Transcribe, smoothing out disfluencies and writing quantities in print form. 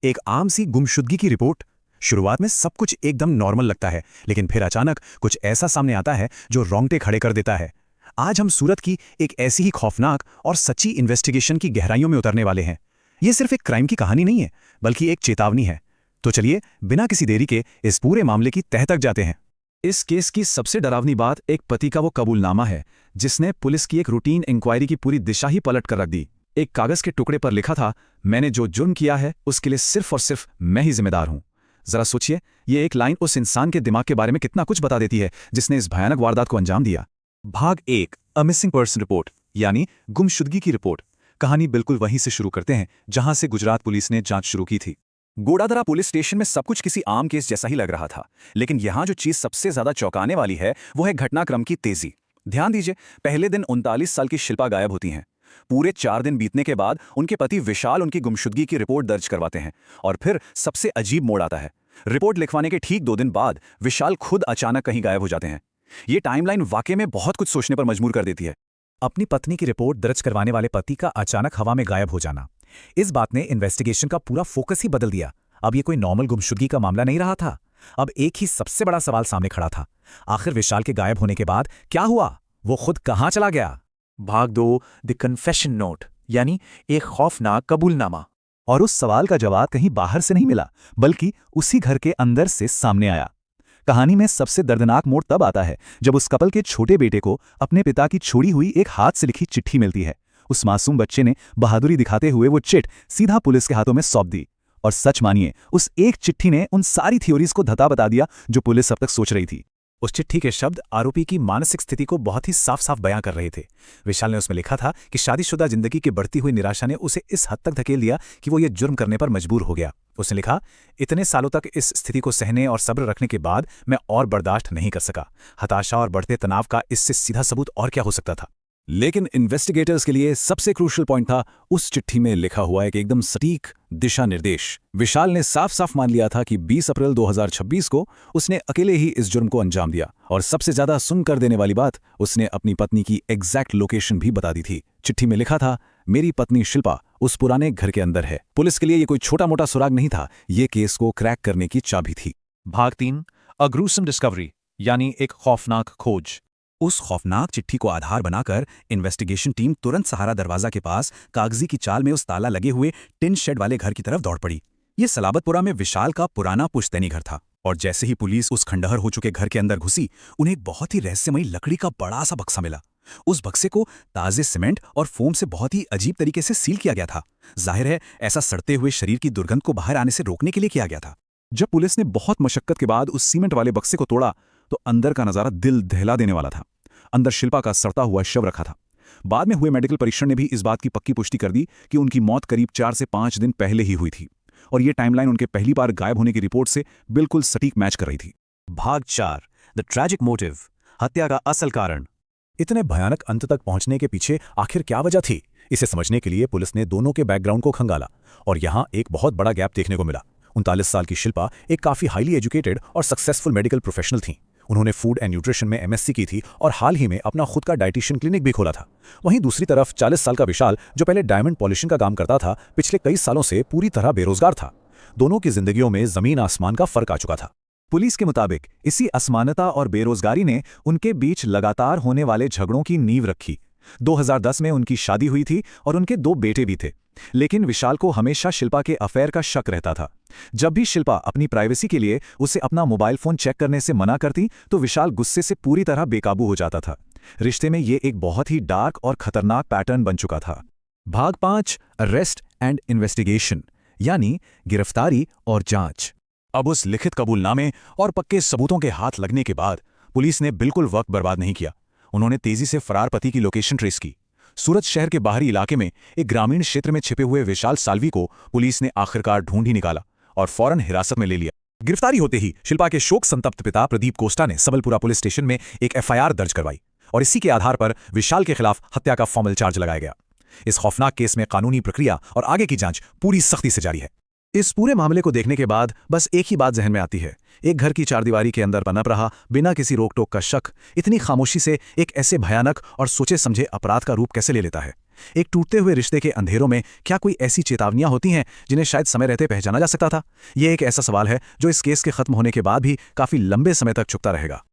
एक आम सी गुमशुदगी की रिपोर्ट। शुरुआत में सब कुछ एकदम नॉर्मल लगता है, लेकिन फिर अचानक कुछ ऐसा सामने आता है जो रोंगटे खड़े कर देता है। आज हम सूरत की एक ऐसी ही खौफनाक और सच्ची इन्वेस्टिगेशन की गहराइयों में उतरने वाले हैं। ये सिर्फ एक क्राइम की कहानी नहीं है, बल्कि एक चेतावनी है। तो चलिए, बिना किसी देरी के इस पूरे मामले की तह तक जाते हैं। इस केस की सबसे डरावनी बात एक पति का वो कबूलनामा है, जिसने पुलिस की एक रूटीन इंक्वायरी की पूरी दिशा ही पलट कर रख दी। एक कागज के टुकड़े पर लिखा था, मैंने जो जुर्म किया है उसके लिए सिर्फ और सिर्फ मैं ही जिम्मेदार हूं। जरा सोचिए, ये एक लाइन उस इंसान के दिमाग के बारे में कितना कुछ बता देती है जिसने इस भयानक वारदात को अंजाम दिया। भाग 1, अ मिसिंग पर्सन रिपोर्ट, यानी गुमशुदगी की रिपोर्ट। कहानी बिल्कुल वहीं से शुरू करते हैं जहां से गुजरात पुलिस ने जांच शुरू की थी। गोडादरा पुलिस स्टेशन में सब कुछ किसी आम केस जैसा ही लग रहा था, लेकिन यहां जो चीज सबसे ज्यादा चौंकाने वाली है वो है घटनाक्रम की तेजी। ध्यान दीजिए, पहले दिन 39 साल की शिल्पा गायब होती हैं। पूरे 4 दिन बीतने के बाद उनके पति विशाल उनकी गुमशुदगी की रिपोर्ट दर्ज करवाते हैं, और फिर सबसे अजीब मोड़ आता है। रिपोर्ट लिखवाने के ठीक 2 दिन बाद विशाल खुद अचानक कहीं गायब हो जाते हैं। ये टाइमलाइन वाकई में बहुत कुछ सोचने पर मजबूर कर देती है। अपनी पत्नी की रिपोर्ट दर्ज करवाने वाले पति का अचानक हवा में गायब हो जाना, इस बात ने इन्वेस्टिगेशन का पूरा फोकस ही बदल दिया। अब ये कोई नॉर्मल गुमशुदगी का मामला नहीं रहा था। अब एक ही सबसे बड़ा सवाल सामने खड़ा था, आखिर विशाल के गायब होने के बाद क्या हुआ? वो खुद कहां चला गया? भाग 2, द कन्फेशन नोट, यानी एक खौफनाक कबूलनामा। और उस सवाल का जवाब कहीं बाहर से नहीं मिला, बल्कि उसी घर के अंदर से सामने आया। कहानी में सबसे दर्दनाक मोड़ तब आता है जब उस कपल के छोटे बेटे को अपने पिता की छोड़ी हुई एक हाथ से लिखी चिट्ठी मिलती है। उस मासूम बच्चे ने बहादुरी दिखाते हुए वो चिट सीधा पुलिस के हाथों में सौंप दी। और सच मानिए, उस एक चिट्ठी ने उन सारी थ्योरीज को धता बता दिया जो पुलिस अब तक सोच रही थी। उस चिट्ठी के शब्द आरोपी की मानसिक स्थिति को बहुत ही साफ साफ बयां कर रहे थे। विशाल ने उसमें लिखा था कि शादीशुदा जिंदगी की बढ़ती हुई निराशा ने उसे इस हद तक धकेल दिया कि वो ये जुर्म करने पर मजबूर हो गया। उसने लिखा, इतने सालों तक इस स्थिति को सहने और सब्र रखने के बाद मैं और बर्दाश्त नहीं कर सका। हताशा और बढ़ते तनाव का इससे सीधा सबूत और क्या हो सकता था? लेकिन इन्वेस्टिगेटर्स के लिए सबसे क्रूशियल पॉइंट था उस चिट्ठी में लिखा हुआ एक एकदम सटीक दिशा निर्देश। विशाल ने साफ साफ मान लिया था कि 20 अप्रैल 2026 को उसने अकेले ही इस जुर्म को अंजाम दिया, और सबसे ज्यादा सुन कर देने वाली बात, उसने अपनी पत्नी की एग्जैक्ट लोकेशन भी बता दी थी। चिट्ठी में लिखा था, मेरी पत्नी शिल्पा उस पुराने घर के अंदर है। पुलिस के लिए ये कोई छोटा मोटा सुराग नहीं था, ये केस को क्रैक करने की चाबी थी। भाग 3, अ ग्रूसम डिस्कवरी, यानी एक खौफनाक खोज। उस खौफनाक चिट्ठी को आधार बनाकर इन्वेस्टिगेशन टीम तुरंत सहारा दरवाजा के पास कागजी की चाल में उस ताला लगे हुए टिन शेड वाले घर की तरफ दौड़ पड़ी। ये सलाबतपुरा में विशाल का पुराना पुश्तैनी घर था, और जैसे ही पुलिस उस खंडहर हो चुके घर के अंदर घुसी, उन्हें एक बहुत ही रहस्यमयी लकड़ी का बड़ा सा बक्सा मिला। उस बक्से को ताजे सीमेंट और फोम से बहुत ही अजीब तरीके से सील किया गया था। जाहिर है, ऐसा सड़ते हुए शरीर की दुर्गंध को बाहर आने से रोकने के लिए किया गया था। जब पुलिस ने बहुत मशक्कत के बाद उस सीमेंट वाले बक्से को तोड़ा, तो अंदर का नजारा दिल दहला देने वाला था। अंदर शिल्पा का सड़ता हुआ शव रखा था। बाद में हुए मेडिकल परीक्षण ने भी इस बात की पक्की पुष्टि कर दी कि उनकी मौत करीब 4 से 5 दिन पहले ही हुई थी, और ये टाइमलाइन उनके पहली बार गायब होने की रिपोर्ट से बिल्कुल सटीक मैच कर रही थी। भाग 4, द ट्रैजिक मोटिव, हत्या का असल कारण। इतने भयानक अंत तक पहुंचने के पीछे आखिर क्या वजह थी? इसे समझने के लिए पुलिस ने दोनों के बैकग्राउंड को खंगाला, और यहां एक बहुत बड़ा गैप देखने को मिला। 39 साल की शिल्पा एक काफी हाईली एजुकेटेड और सक्सेसफुल मेडिकल प्रोफेशनल थी। उन्होंने फूड एंड न्यूट्रिशन में एमएससी की थी और हाल ही में अपना खुद का डाइटिशियन क्लिनिक भी खोला था। वहीं दूसरी तरफ 40 साल का विशाल, जो पहले डायमंड पॉलिशिंग का काम करता था, पिछले कई सालों से पूरी तरह बेरोजगार था। दोनों की जिंदगियों में जमीन आसमान का फर्क आ चुका था। पुलिस के मुताबिक इसी असमानता और बेरोजगारी ने उनके बीच लगातार होने वाले झगड़ों की नींव रखी। 2010 में उनकी शादी हुई थी और उनके 2 बेटे भी थे, लेकिन विशाल को हमेशा शिल्पा के अफेयर का शक रहता था। जब भी शिल्पा अपनी प्राइवेसी के लिए उसे अपना मोबाइल फोन चेक करने से मना करती, तो विशाल गुस्से से पूरी तरह बेकाबू हो जाता था। रिश्ते में ये एक बहुत ही डार्क और खतरनाक पैटर्न बन चुका था। भाग 5, अरेस्ट एंड इन्वेस्टिगेशन, यानी गिरफ्तारी और जांच। अब उस लिखित कबूलनामे और पक्के सबूतों के हाथ लगने के बाद पुलिस ने बिल्कुल वक्त बर्बाद नहीं किया। उन्होंने तेजी से फरार पति की लोकेशन ट्रेस की। सूरत शहर के बाहरी इलाके में एक ग्रामीण क्षेत्र में छिपे हुए विशाल साल्वी को पुलिस ने आखिरकार ढूंढ ही निकाला और फौरन हिरासत में ले लिया। गिरफ्तारी होते ही शिल्पा के शोक संतप्त पिता प्रदीप कोस्टा ने सबलपुरा पुलिस स्टेशन में एक एफआईआर दर्ज करवाई, और इसी के आधार पर विशाल के खिलाफ हत्या का फॉर्मल चार्ज लगाया गया। इस खौफनाक केस में कानूनी प्रक्रिया और आगे की जांच पूरी सख्ती से जारी है। इस पूरे मामले को देखने के बाद बस एक ही बात जहन में आती है, एक घर की चारदीवारी के अंदर पनप रहा बिना किसी रोक टोक का शक इतनी खामोशी से एक ऐसे भयानक और सोचे समझे अपराध का रूप कैसे ले लेता है? एक टूटते हुए रिश्ते के अंधेरों में क्या कोई ऐसी चेतावनियां होती हैं जिन्हें शायद समय रहते पहचाना जा सकता था? ये एक ऐसा सवाल है जो इस केस के खत्म होने के बाद भी काफी लंबे समय तक चुपता रहेगा।